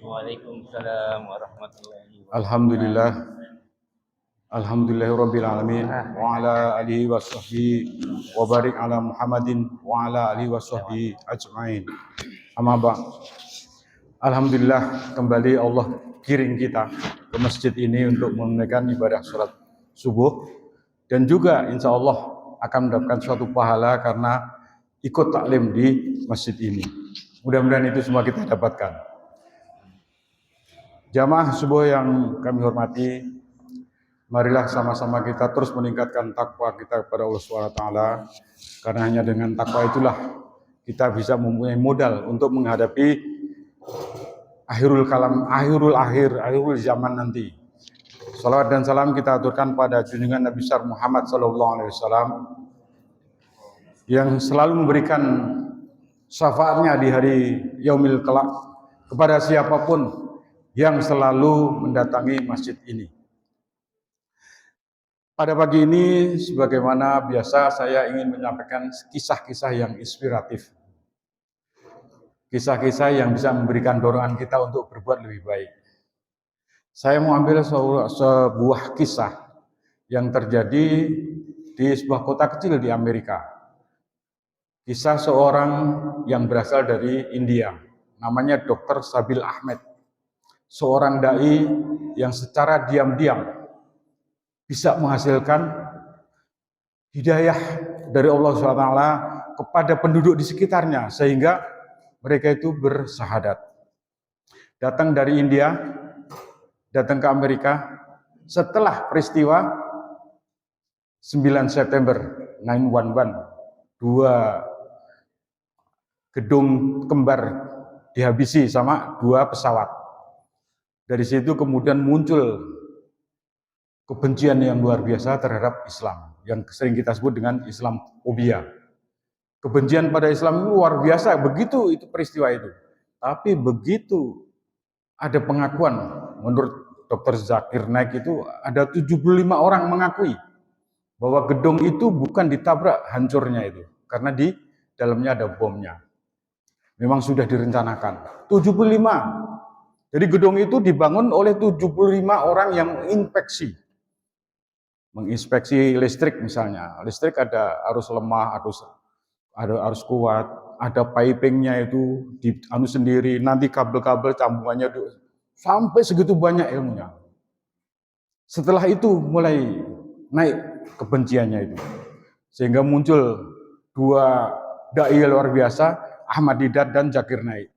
Waalaikumsalam warahmatullahi wabarakatuh. Alhamdulillah. Alhamdulillahirabbil alamin wa ala alihi washabbihi wa barik ala Muhammadin wa ala alihi washabbihi ajmain. Amma ba'd. Alhamdulillah, kembali Allah kirim kita ke masjid ini untuk menunaikan ibadah salat subuh, dan juga insya Allah akan mendapatkan suatu pahala karena ikut taklim di masjid ini. Mudah-mudahan itu semua kita dapatkan. Jamaah subuh yang kami hormati, marilah sama-sama kita terus meningkatkan takwa kita kepada Allah SWT, karena hanya dengan takwa itulah kita bisa mempunyai modal untuk menghadapi akhirul zaman nanti. Salawat dan salam kita aturkan pada junjungan Nabi besar Muhammad SAW yang selalu memberikan syafaatnya di hari yaumil kelak kepada siapapun yang selalu mendatangi masjid ini. Pada pagi ini, sebagaimana biasa, saya ingin menyampaikan kisah-kisah yang inspiratif. Kisah-kisah yang bisa memberikan dorongan kita untuk berbuat lebih baik. Saya mau ambil sebuah kisah yang terjadi di sebuah kota kecil di Amerika. Kisah seorang yang berasal dari India, namanya Dr. Sabil Ahmed. Seorang dai yang secara diam-diam bisa menghasilkan hidayah dari Allah SWT kepada penduduk di sekitarnya, sehingga mereka itu bersahadat. Datang dari India, datang ke Amerika setelah peristiwa 9 September 9/11, 2 gedung kembar dihabisi sama 2 pesawat. Dari situ kemudian muncul kebencian yang luar biasa terhadap Islam, yang sering kita sebut dengan Islamofobia. Kebencian pada Islam itu luar biasa, begitu itu peristiwa itu. Tapi begitu ada pengakuan, menurut Dr. Zakir Naik itu ada 75 orang mengakui bahwa gedung itu bukan ditabrak hancurnya itu, karena di dalamnya ada bomnya. Memang sudah direncanakan. 75. Jadi gedung itu dibangun oleh 75 orang yang menginspeksi listrik misalnya. Listrik ada arus lemah, ada arus kuat, ada pipingnya itu di sendiri, nanti kabel-kabel sambungannya sampai segitu banyak ilmunya. Setelah itu mulai naik kebenciannya itu, sehingga muncul 2 dai luar biasa, Ahmad Didat dan Zakir Naik.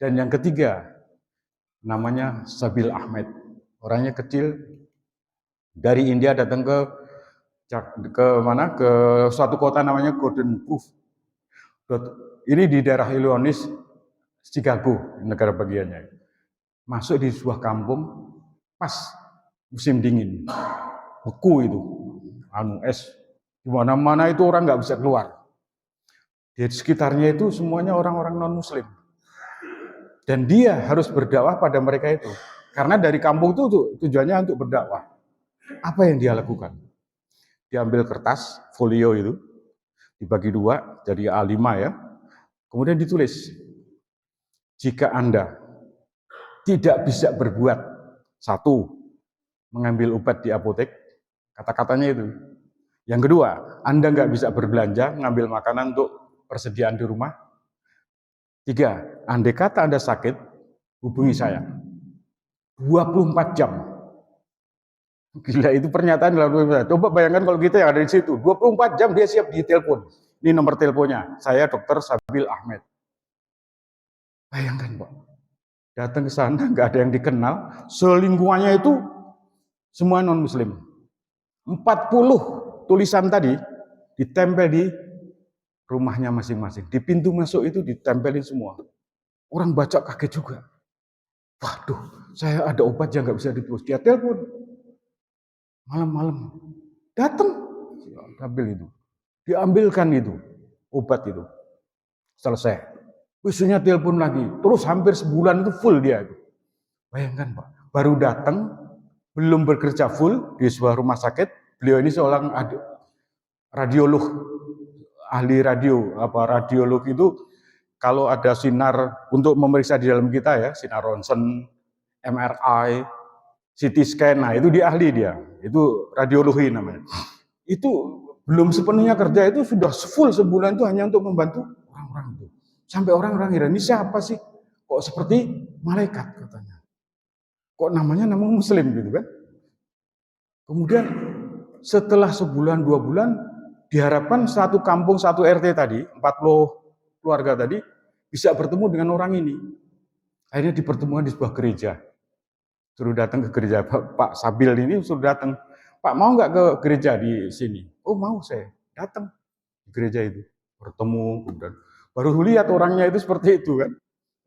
Dan yang ketiga namanya Sabil Ahmed, orangnya kecil dari India, datang ke suatu kota namanya Golden Grove. Ini di daerah Illinois, Chicago, negara bagiannya. Masuk di sebuah kampung pas musim dingin, beku itu, es di mana-mana itu orang nggak bisa keluar. Di sekitarnya itu semuanya orang-orang non-Muslim. Dan dia harus berdakwah pada mereka itu. Karena dari kampung itu tujuannya untuk berdakwah. Apa yang dia lakukan? Diambil kertas, folio itu, dibagi 2, jadi A5 ya. Kemudian ditulis, jika Anda tidak bisa berbuat, 1, mengambil obat di apotek, kata-katanya itu. Yang kedua, Anda nggak bisa berbelanja, ngambil makanan untuk persediaan di rumah. 3, andai kata Anda sakit, hubungi saya. 24 jam. Gila, itu pernyataan dalam 24 jam. Coba bayangkan kalau kita yang ada di situ, 24 jam dia siap ditelepon. Ini nomor teleponnya, saya Dr. Sabil Ahmed. Bayangkan Pak, datang ke sana nggak ada yang dikenal, selingkuhannya itu semua non-Muslim. 40 tulisan tadi ditempel di rumahnya masing-masing. Di pintu masuk itu ditempelin semua. Orang baca kaget juga. Waduh, saya ada obat yang nggak bisa ditebus. Dia telepon. Malam-malam. Datang. Ambil itu. Diambilkan itu. Obat itu. Selesai. Besoknya telepon lagi. Terus hampir sebulan itu full dia itu. Bayangkan Pak. Baru datang. Belum bekerja full di sebuah rumah sakit. Beliau ini seorang radiolog. Ahli radiolog itu kalau ada sinar untuk memeriksa di dalam kita ya, sinar ronsen, MRI, CT scan, nah itu dia ahli dia, itu radiologi namanya. Itu belum sepenuhnya kerja, itu sudah full sebulan itu hanya untuk membantu orang-orang itu. Sampai orang-orang heran, ini siapa sih? Kok seperti malaikat katanya. Kok namanya nama muslim gitu kan. Kemudian setelah sebulan 2 bulan, diharapkan satu kampung, satu RT tadi, 40 keluarga tadi, bisa bertemu dengan orang ini. Akhirnya dipertemukan di sebuah gereja. Suruh datang ke gereja, Pak Sabil ini suruh datang. Pak mau nggak ke gereja di sini? Oh mau, saya datang di gereja itu. Bertemu, kemudian baru lihat orangnya itu seperti itu kan.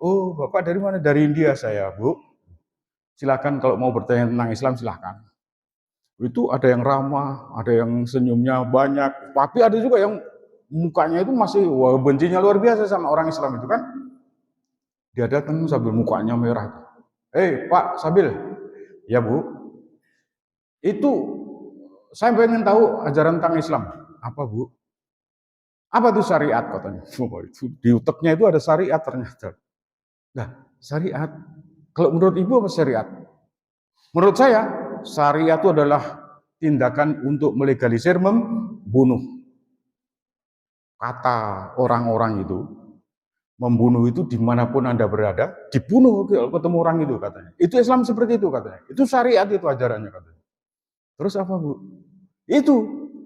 Oh Bapak dari mana? Dari India saya, Bu. Silakan kalau mau bertanya tentang Islam silakan. Itu ada yang ramah, ada yang senyumnya banyak, tapi ada juga yang mukanya itu masih wah, bencinya luar biasa sama orang Islam itu kan. Dia datang sambil mukanya merah. Pak Sabil, ya Bu, itu saya pengen tahu ajaran tentang Islam. Apa Bu? Apa itu syariat katanya? Oh, itu di uteknya itu ada syariat ternyata. Nah, syariat. Kalau menurut Ibu apa syariat? Menurut saya, syariat itu adalah tindakan untuk melegalisir membunuh. Kata orang-orang itu, membunuh itu dimanapun Anda berada, dibunuh kalau ketemu orang itu katanya. Itu Islam seperti itu katanya. Itu syariat itu ajarannya katanya. Terus apa Bu? Itu,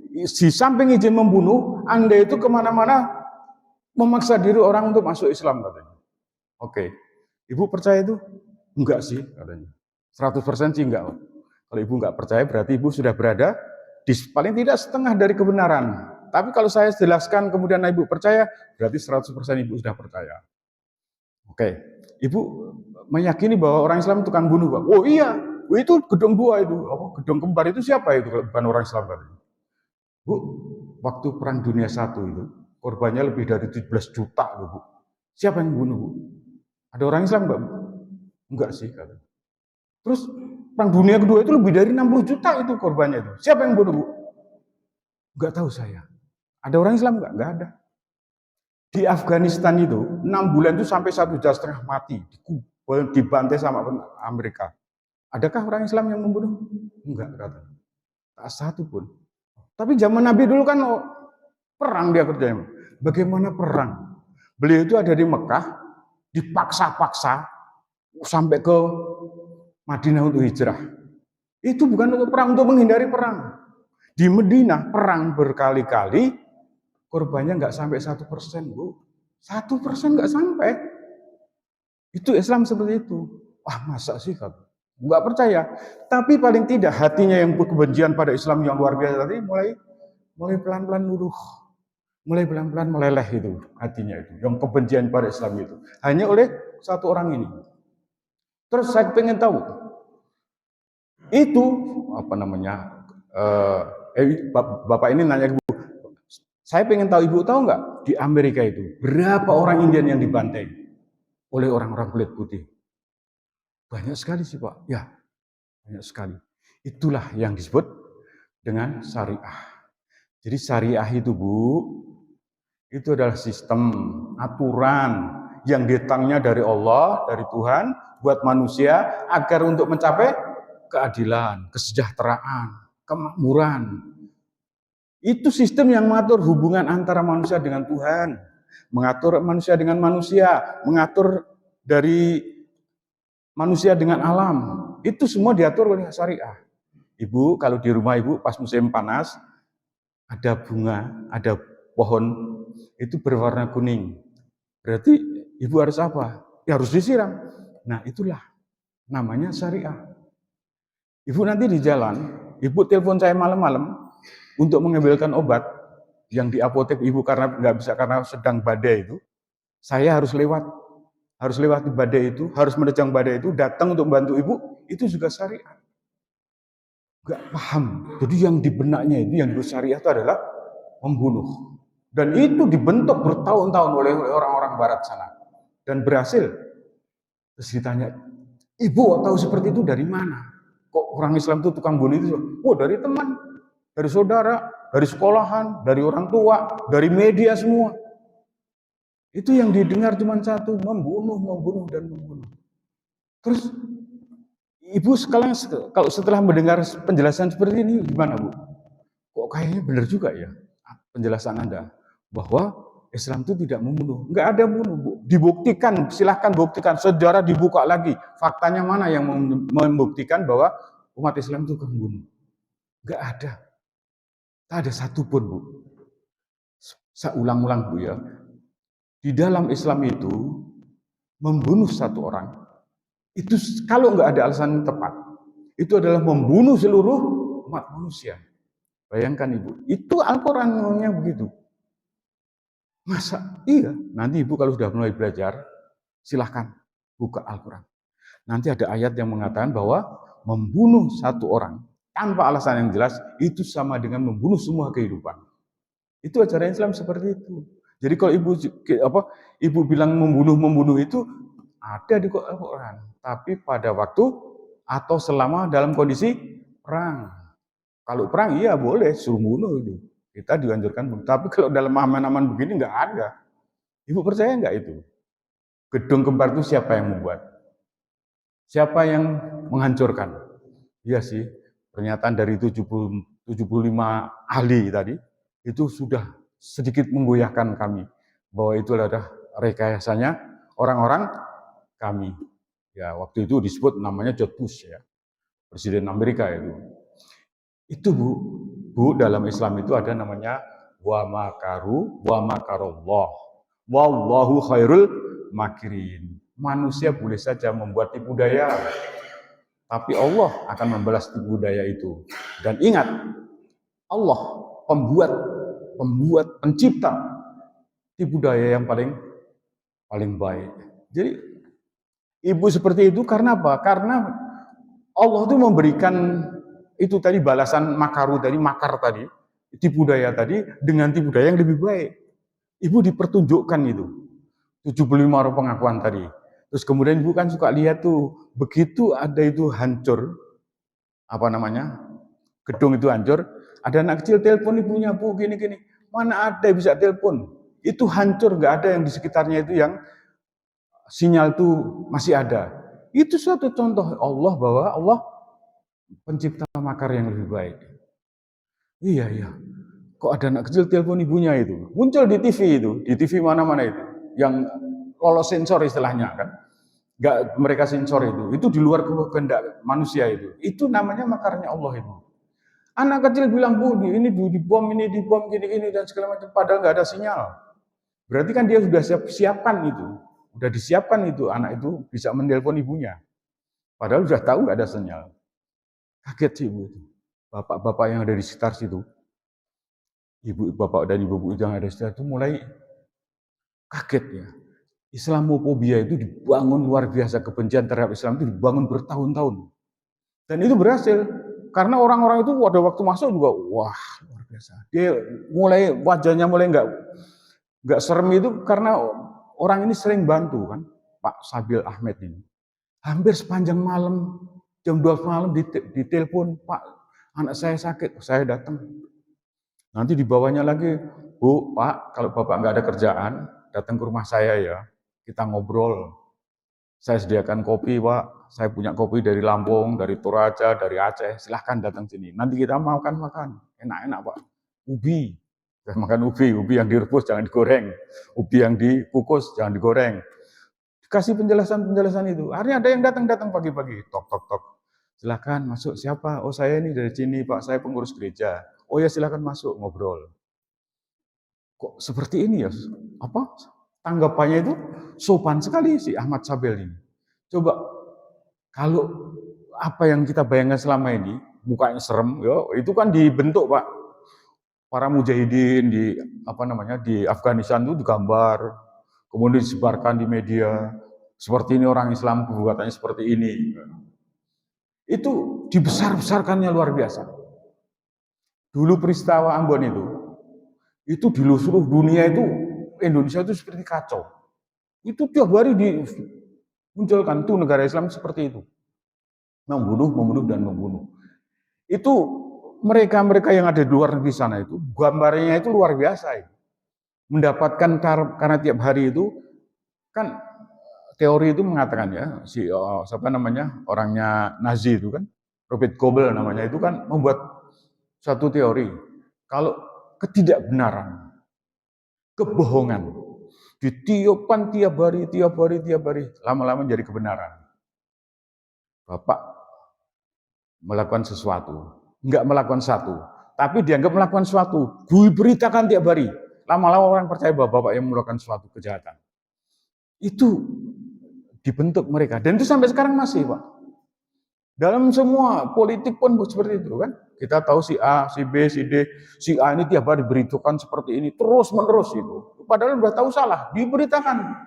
di samping izin membunuh, Anda itu kemana-mana memaksa diri orang untuk masuk Islam katanya. Oke, Ibu percaya itu? Enggak sih katanya. 100% sih enggak. Kalau Ibu enggak percaya berarti Ibu sudah berada di paling tidak setengah dari kebenaran. Tapi kalau saya jelaskan kemudian Ibu percaya, berarti 100% Ibu sudah percaya. Oke, Ibu meyakini bahwa orang Islam tukang bunuh, Pak. Oh iya, itu gedung 2 itu. Gedung kembar itu siapa itu kalau bukan orang Islam katanya. Bu, waktu Perang Dunia I itu, korbannya lebih dari 17 juta, Bu. Siapa yang bunuh, Bu? Ada orang Islam enggak, Bu? Enggak sih, katanya. Terus Perang Dunia Kedua itu lebih dari 60 juta itu korbannya itu. Siapa yang bunuh, Bu? Enggak tahu saya. Ada orang Islam enggak? Enggak ada. Di Afghanistan itu 6 bulan itu sampai 1,5 juta mati, dibantai sama Amerika. Adakah orang Islam yang membunuh? Enggak, katanya. Tak satu pun. Tapi zaman Nabi dulu kan perang dia kerjanya. Bagaimana perang? Beliau itu ada di Mekah, dipaksa-paksa sampai ke Madinah untuk hijrah. Itu bukan untuk perang, untuk menghindari perang. Di Madinah perang berkali-kali, korbannya nggak sampai 1%, Bu. 1% nggak sampai. Itu Islam seperti itu. Wah, masa sih kamu? Nggak percaya. Tapi paling tidak hatinya yang kebencian pada Islam yang luar biasa tadi mulai pelan-pelan luruh. Mulai pelan-pelan meleleh itu hatinya itu. Yang kebencian pada Islam itu. Hanya oleh satu orang ini. Terus saya pengen tahu. Itu apa namanya? Bapak ini nanya ke Ibu. Saya pengen tahu, Ibu tahu nggak di Amerika itu berapa orang Indian yang dibantai oleh orang-orang kulit putih? Banyak sekali sih Pak. Ya, banyak sekali. Itulah yang disebut dengan syariah. Jadi syariah itu Bu, itu adalah sistem aturan yang datangnya dari Allah, dari Tuhan, buat manusia agar untuk mencapai keadilan, kesejahteraan, kemakmuran. Itu sistem yang mengatur hubungan antara manusia dengan Tuhan, mengatur manusia dengan manusia, mengatur dari manusia dengan alam. Itu semua diatur oleh syariah. Ibu, kalau di rumah Ibu pas musim panas, ada bunga, ada pohon, itu berwarna kuning. Berarti Ibu harus apa? Ya harus disiram. Nah itulah namanya syariah. Ibu nanti di jalan, Ibu telepon saya malam-malam, untuk mengambilkan obat yang di apotek Ibu karena nggak bisa karena sedang badai itu, saya harus lewati badai itu, harus menerjang badai itu, datang untuk membantu Ibu, itu juga syariat. Nggak paham. Jadi yang di benaknya itu, yang di syariat itu adalah membunuh. Dan itu dibentuk bertahun-tahun oleh orang-orang barat sana. Dan berhasil. Terus ditanya, Ibu tahu seperti itu dari mana? Kok orang Islam itu tukang bunuh itu? Oh dari teman. Dari saudara, dari sekolahan, dari orang tua, dari media semua. Itu yang didengar cuma satu, membunuh, membunuh, dan membunuh. Terus Ibu sekarang kalau setelah mendengar penjelasan seperti ini gimana Bu? Kok kayaknya benar juga ya penjelasan Anda bahwa Islam itu tidak membunuh. Enggak ada bunuh, Bu. Dibuktikan, silahkan buktikan. Sejarah dibuka lagi. Faktanya mana yang membuktikan bahwa umat Islam itu membunuh? Enggak ada. Tak ada satupun, Bu. Saya ulang-ulang, Bu ya. Di dalam Islam itu membunuh satu orang itu kalau nggak ada alasan tepat, itu adalah membunuh seluruh umat manusia. Bayangkan Ibu, itu Al-Qurannya begitu. Masa? Iya. Nanti Ibu kalau sudah mulai belajar, silahkan buka Al-Quran. Nanti ada ayat yang mengatakan bahwa membunuh satu orang tanpa alasan yang jelas, itu sama dengan membunuh semua kehidupan. Itu ajaran Islam seperti itu. Jadi kalau Ibu bilang membunuh itu ada di Al-Quran. Tapi pada waktu atau selama dalam kondisi perang. Kalau perang iya boleh suruh bunuh itu. Kita dianjurkan bunuh. Tapi kalau dalam aman-aman begini nggak ada. Ibu percaya nggak itu? Gedung kembar itu siapa yang membuat? Siapa yang menghancurkan? Iya sih, pernyataan dari 75 ahli tadi itu sudah sedikit menggoyahkan kami bahwa itu adalah rekayasanya orang-orang kami. Ya, waktu itu disebut namanya George Bush ya, Presiden Amerika itu. Itu Bu, dalam Islam itu ada namanya wa makaru wa makarullah. Wallahu khairul makirin. Manusia boleh saja membuat tipu daya, tapi Allah akan membalas tipu daya itu. Dan ingat, Allah pembuat, pencipta tipu daya yang paling baik. Jadi Ibu seperti itu karena apa? Karena Allah itu memberikan itu tadi balasan makar tadi, tipu daya tadi dengan tipu daya yang lebih baik. Ibu dipertunjukkan itu 75 orang pengakuan tadi. Terus kemudian Ibu kan suka lihat tuh begitu ada itu hancur gedung itu hancur, ada anak kecil telepon ibunya, Bu gini-gini. Mana ada yang bisa telepon? Itu hancur, nggak ada yang di sekitarnya itu yang sinyal itu masih ada. Itu suatu contoh Allah bahwa Allah pencipta makar yang lebih baik. Iya. Kok ada anak kecil telepon ibunya itu? Muncul di TV itu, di TV mana-mana itu. Yang lolos sensor istilahnya kan. Nggak mereka sensor itu di luar kehendak manusia itu. Itu namanya makarnya Allah itu. Anak kecil bilang, Bu, ini dibom, gini-gini, dan segala macam. Padahal nggak ada sinyal. Berarti kan dia sudah siapkan itu. Udah disiapkan itu, anak itu bisa menelpon ibunya. Padahal sudah tahu nggak ada sinyal. Kaget sih Ibu itu. Bapak-bapak yang ada di sekitar situ. Bapak dan ibu-ibu yang ada di sekitar itu mulai kaget ya. Islamofobia itu dibangun luar biasa. Kebencian terhadap Islam itu dibangun bertahun-tahun. Dan itu berhasil. Karena orang-orang itu pada waktu masuk juga, wah luar biasa. Dia wajahnya mulai nggak serem itu karena orang ini sering bantu kan, Pak Sabil Ahmed ini. Hampir sepanjang malam, jam 12 malam ditelepon, Pak anak saya sakit, saya datang. Nanti dibawanya lagi, Bu, Pak, kalau Bapak nggak ada kerjaan, datang ke rumah saya ya, kita ngobrol. Saya sediakan kopi, Pak. Saya punya kopi dari Lampung, dari Toraja, dari Aceh. Silahkan datang sini. Nanti kita makan. Enak-enak, Pak. Ubi. Saya makan ubi yang direbus jangan digoreng. Ubi yang dikukus jangan digoreng. Dikasih penjelasan itu. Akhirnya ada yang datang pagi-pagi. Tok. Silahkan masuk. Siapa? Oh saya ini dari sini, Pak. Saya pengurus gereja. Oh ya silahkan masuk, ngobrol. Kok seperti ini ya? Tanggapannya itu sopan sekali si Ahmad Sabil ini. Coba kalau apa yang kita bayangkan selama ini, mukanya serem, itu kan dibentuk Pak. Para mujahidin di Afghanistan itu digambar, kemudian disebarkan di media. Seperti ini orang Islam, perbuatannya seperti ini. Itu dibesar-besarkannya luar biasa. Dulu peristiwa Ambon itu di seluruh dunia itu Indonesia itu seperti kacau. Itu tiap hari dimunculkan tuh negara Islam seperti itu. Membunuh dan membunuh. Itu mereka yang ada di luar negeri sana itu gambarnya itu luar biasa. mendapatkan karena tiap hari itu kan teori itu mengatakan ya siapa namanya orangnya Nazi itu kan Robert Goebbels namanya itu kan membuat satu teori kalau ketidakbenaran, kebohongan ditiupkan tiap hari, lama-lama jadi kebenaran. Bapak melakukan sesuatu, enggak melakukan satu, tapi dianggap melakukan sesuatu, diberitakan tiap hari, lama-lama orang percaya bahwa Bapak yang melakukan suatu kejahatan. Itu dibentuk mereka, dan itu sampai sekarang masih, Pak. Dalam semua politik pun seperti itu kan. Kita tahu si A, si B, si D, si A ini tiap hari diberitakan seperti ini, terus-menerus itu. Padahal sudah tahu salah, diberitakan.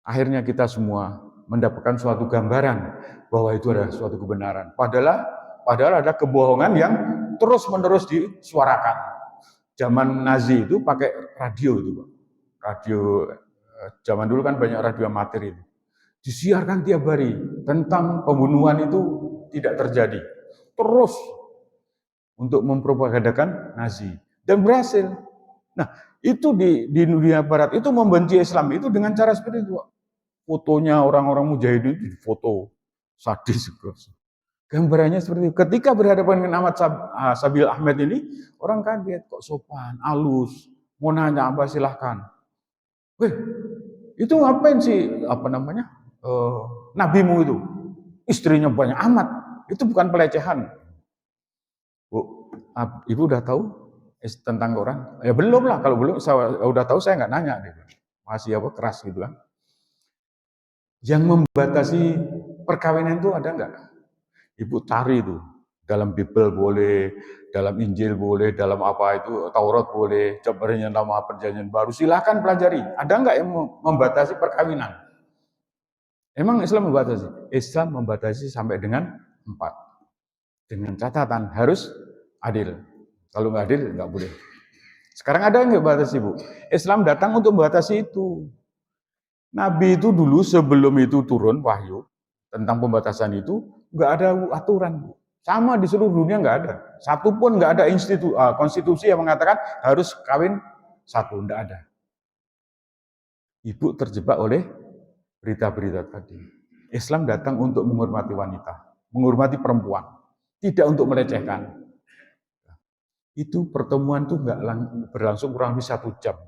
Akhirnya kita semua mendapatkan suatu gambaran bahwa itu adalah suatu kebenaran. Padahal ada kebohongan yang terus-menerus disuarakan. Zaman Nazi itu pakai radio itu, Pak. Radio zaman dulu kan banyak radio amatir itu. Disiarkan tiap hari tentang pembunuhan itu tidak terjadi. Terus untuk mempropagandakan Nazi dan berhasil. Nah, itu di dunia barat itu membenci Islam itu dengan cara seperti itu. Fotonya orang-orang mujahidin itu foto sadis. Gambarannya seperti itu. Ketika berhadapan dengan Ahmad Sabil Ahmed ini, orang kaget kok sopan, halus, mau nanya apa silahkan. Itu ngapain sih nabimu itu? Istrinya banyak amat. Itu bukan pelecehan. Bu, Ibu udah tahu tentang Quran? Ya belum lah, kalau belum saya udah tahu saya nggak nanya. Masih keras gitu kan. Yang membatasi perkawinan itu ada nggak? Ibu cari itu. Dalam Bible boleh, dalam Injil boleh, dalam apa itu, Taurat boleh, Perjanjian Lama, Perjanjian Baru, silahkan pelajari. Ada nggak yang membatasi perkawinan? Emang Islam membatasi? Islam membatasi sampai dengan 4. Dengan catatan harus adil. Kalau nggak adil, nggak boleh. Sekarang ada yang nggak batasi, Bu? Islam datang untuk membatasi itu. Nabi itu dulu sebelum itu turun wahyu tentang pembatasan itu, nggak ada aturan, Bu. Sama di seluruh dunia nggak ada. Satu pun nggak ada konstitusi yang mengatakan harus kawin satu, nggak ada. Ibu terjebak oleh berita-berita tadi. Islam datang untuk menghormati wanita, menghormati perempuan, tidak untuk melecehkan. Itu pertemuan itu nggak berlangsung kurang lebih 1 jam,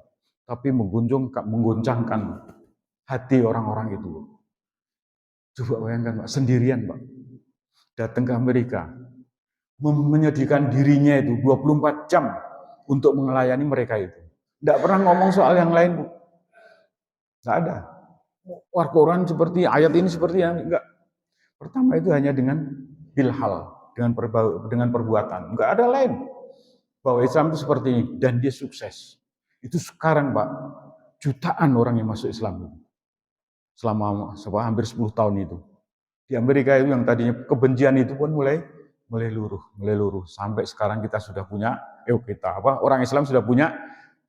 tapi mengguncangkan hati orang-orang itu. Coba bayangkan, Pak, sendirian, Pak, datang ke Amerika, menyediakan dirinya itu 24 jam untuk melayani mereka itu. Tidak pernah ngomong soal yang lain, Bu. Nggak ada. Quran seperti ayat ini seperti yang enggak. Pertama itu hanya dengan bilhal, dengan perbuatan. Enggak ada lain. Bahwa Islam itu seperti ini dan dia sukses. Itu sekarang, Pak, jutaan orang yang masuk Islam itu. Selama hampir 10 tahun itu. Di Amerika itu yang tadinya kebencian itu pun mulai luruh. Sampai sekarang kita sudah punya orang Islam sudah punya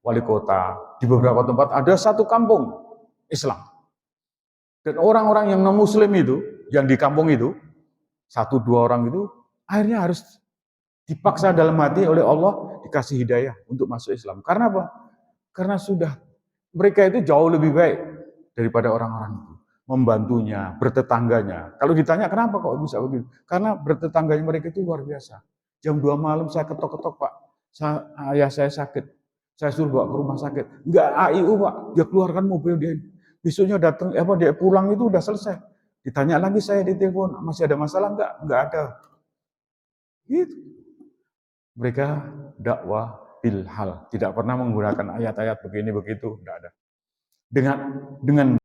wali kota. Di beberapa tempat ada 1 kampung Islam. Dan orang-orang yang non-muslim itu, yang di kampung itu, 1-2 orang itu, akhirnya harus dipaksa dalam hati oleh Allah, dikasih hidayah untuk masuk Islam. Karena apa? Karena sudah, mereka itu jauh lebih baik daripada orang-orang itu. Membantunya, bertetangganya. Kalau ditanya kenapa kok bisa begitu? Karena bertetangganya mereka itu luar biasa. Jam 2 malam saya ketok-ketok, Pak. Ayah saya sakit. Saya suruh bawa ke rumah sakit. Enggak AIU, Pak. Dia keluarkan mobil dia. Besoknya datang, dia pulang itu udah selesai. Ditanya lagi saya di telepon, masih ada masalah enggak? Enggak ada. Gitu. Mereka dakwah bilhal, tidak pernah menggunakan ayat-ayat begini begitu, enggak ada. Dengan